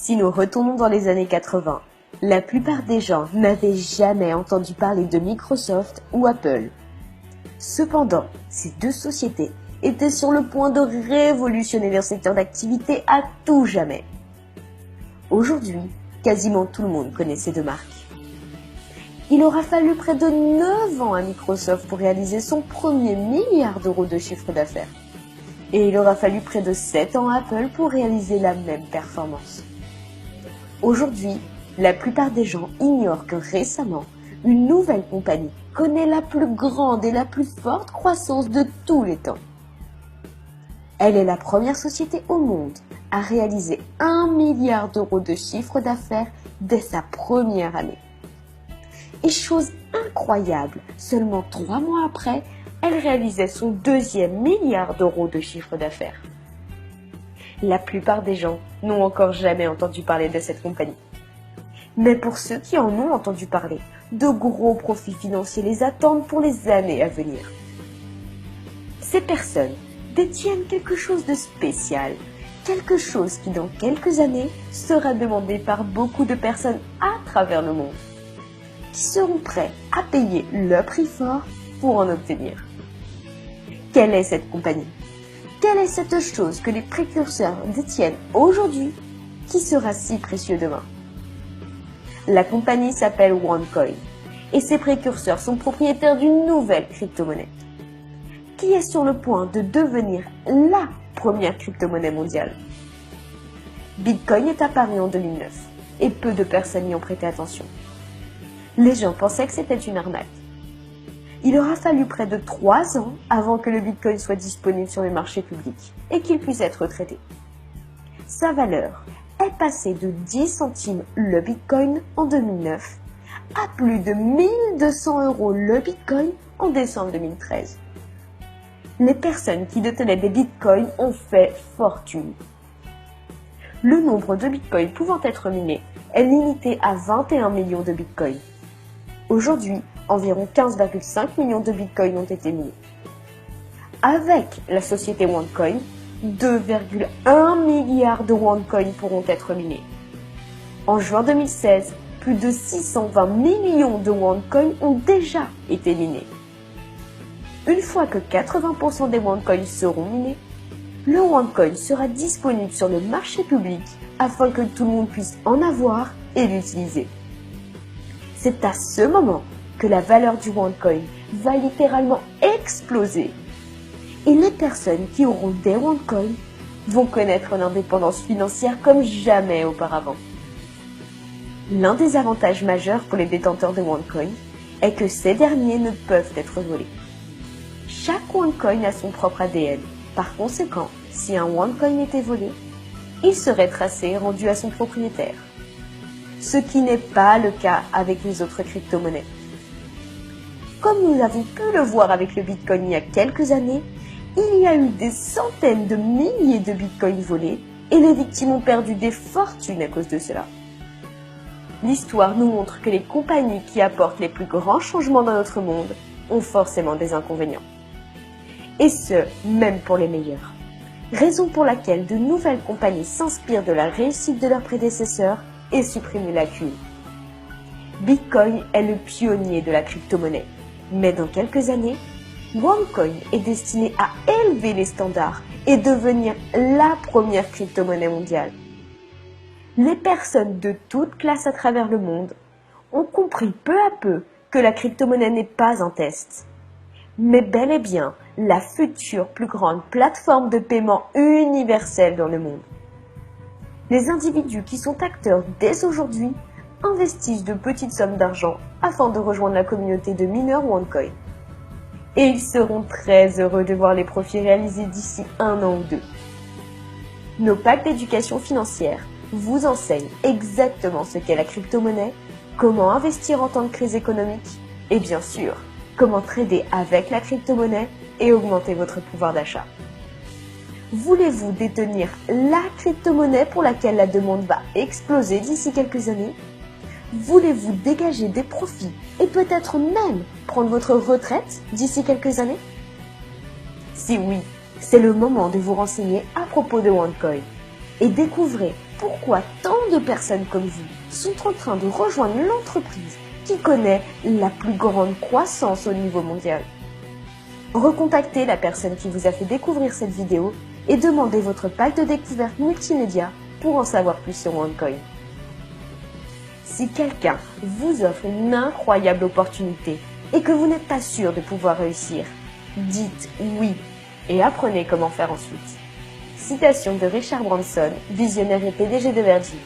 Si nous retournons dans les années 80, la plupart des gens n'avaient jamais entendu parler de Microsoft ou Apple. Cependant, ces deux sociétés étaient sur le point de révolutionner leur secteur d'activité à tout jamais. Aujourd'hui, quasiment tout le monde connaît ces deux marques. Il aura fallu près de 9 ans à Microsoft pour réaliser son premier milliard d'euros de chiffre d'affaires. Et il aura fallu près de 7 ans à Apple pour réaliser la même performance. Aujourd'hui, la plupart des gens ignorent que récemment, une nouvelle compagnie connaît la plus grande et la plus forte croissance de tous les temps. Elle est la première société au monde à réaliser 1 milliard d'euros de chiffre d'affaires dès sa première année. Et chose incroyable, seulement 3 mois après, elle réalisait son deuxième milliard d'euros de chiffre d'affaires. La plupart des gens n'ont encore jamais entendu parler de cette compagnie. Mais pour ceux qui en ont entendu parler, de gros profits financiers les attendent pour les années à venir. Ces personnes détiennent quelque chose de spécial, quelque chose qui dans quelques années sera demandé par beaucoup de personnes à travers le monde, qui seront prêts à payer le prix fort pour en obtenir. Quelle est cette compagnie? Quelle est cette chose que les précurseurs détiennent aujourd'hui qui sera si précieux demain? La compagnie s'appelle OneCoin et ses précurseurs sont propriétaires d'une nouvelle crypto-monnaie qui est sur le point de devenir la première crypto-monnaie mondiale. Bitcoin est apparu en 2009 et peu de personnes y ont prêté attention. Les gens pensaient que c'était une arnaque. Il aura fallu près de 3 ans avant que le Bitcoin soit disponible sur les marchés publics et qu'il puisse être traité. Sa valeur est passée de 10 centimes le Bitcoin en 2009 à plus de 1200 € le Bitcoin en décembre 2013. Les personnes qui détenaient des Bitcoins ont fait fortune. Le nombre de Bitcoins pouvant être minés est limité à 21 millions de Bitcoins. Aujourd'hui, environ 15,5 millions de Bitcoins ont été minés. Avec la société OneCoin, 2,1 milliards de OneCoin pourront être minés. En juin 2016, plus de 620 millions de OneCoin ont déjà été minés. Une fois que 80% des OneCoins seront minés, le OneCoin sera disponible sur le marché public afin que tout le monde puisse en avoir et l'utiliser. C'est à ce moment que la valeur du OneCoin va littéralement exploser. Et les personnes qui auront des OneCoin vont connaître l'indépendance financière comme jamais auparavant. L'un des avantages majeurs pour les détenteurs de OneCoin est que ces derniers ne peuvent être volés. Chaque OneCoin a son propre ADN. Par conséquent, si un OneCoin était volé, il serait tracé et rendu à son propriétaire. Ce qui n'est pas le cas avec les autres crypto-monnaies. Comme nous avons pu le voir avec le Bitcoin il y a quelques années, il y a eu des centaines de milliers de Bitcoins volés et les victimes ont perdu des fortunes à cause de cela. L'histoire nous montre que les compagnies qui apportent les plus grands changements dans notre monde ont forcément des inconvénients. Et ce, même pour les meilleurs. Raison pour laquelle de nouvelles compagnies s'inspirent de la réussite de leurs prédécesseurs et suppriment les lacunes. Bitcoin est le pionnier de la crypto-monnaie, mais dans quelques années, OneCoin est destiné à élever les standards et devenir la première crypto-monnaie mondiale. Les personnes de toutes classes à travers le monde ont compris peu à peu que la crypto-monnaie n'est pas un test, mais bel et bien la future plus grande plateforme de paiement universelle dans le monde. Les individus qui sont acteurs dès aujourd'hui investissent de petites sommes d'argent afin de rejoindre la communauté de mineurs OneCoin. Et ils seront très heureux de voir les profits réalisés d'ici 1 an ou 2. Nos packs d'éducation financière vous enseignent exactement ce qu'est la crypto-monnaie, comment investir en temps de crise économique et bien sûr, comment trader avec la crypto-monnaie et augmenter votre pouvoir d'achat. Voulez-vous détenir la crypto-monnaie pour laquelle la demande va exploser d'ici quelques années? Voulez-vous dégager des profits et peut-être même prendre votre retraite d'ici quelques années? Si oui, c'est le moment de vous renseigner à propos de OneCoin et découvrez pourquoi tant de personnes comme vous sont en train de rejoindre l'entreprise qui connaît la plus grande croissance au niveau mondial. Recontactez la personne qui vous a fait découvrir cette vidéo et demandez votre pack de découverte multimédia pour en savoir plus sur OneCoin. Si quelqu'un vous offre une incroyable opportunité et que vous n'êtes pas sûr de pouvoir réussir, dites oui et apprenez comment faire ensuite. Citation de Richard Branson, visionnaire et PDG de Virgin.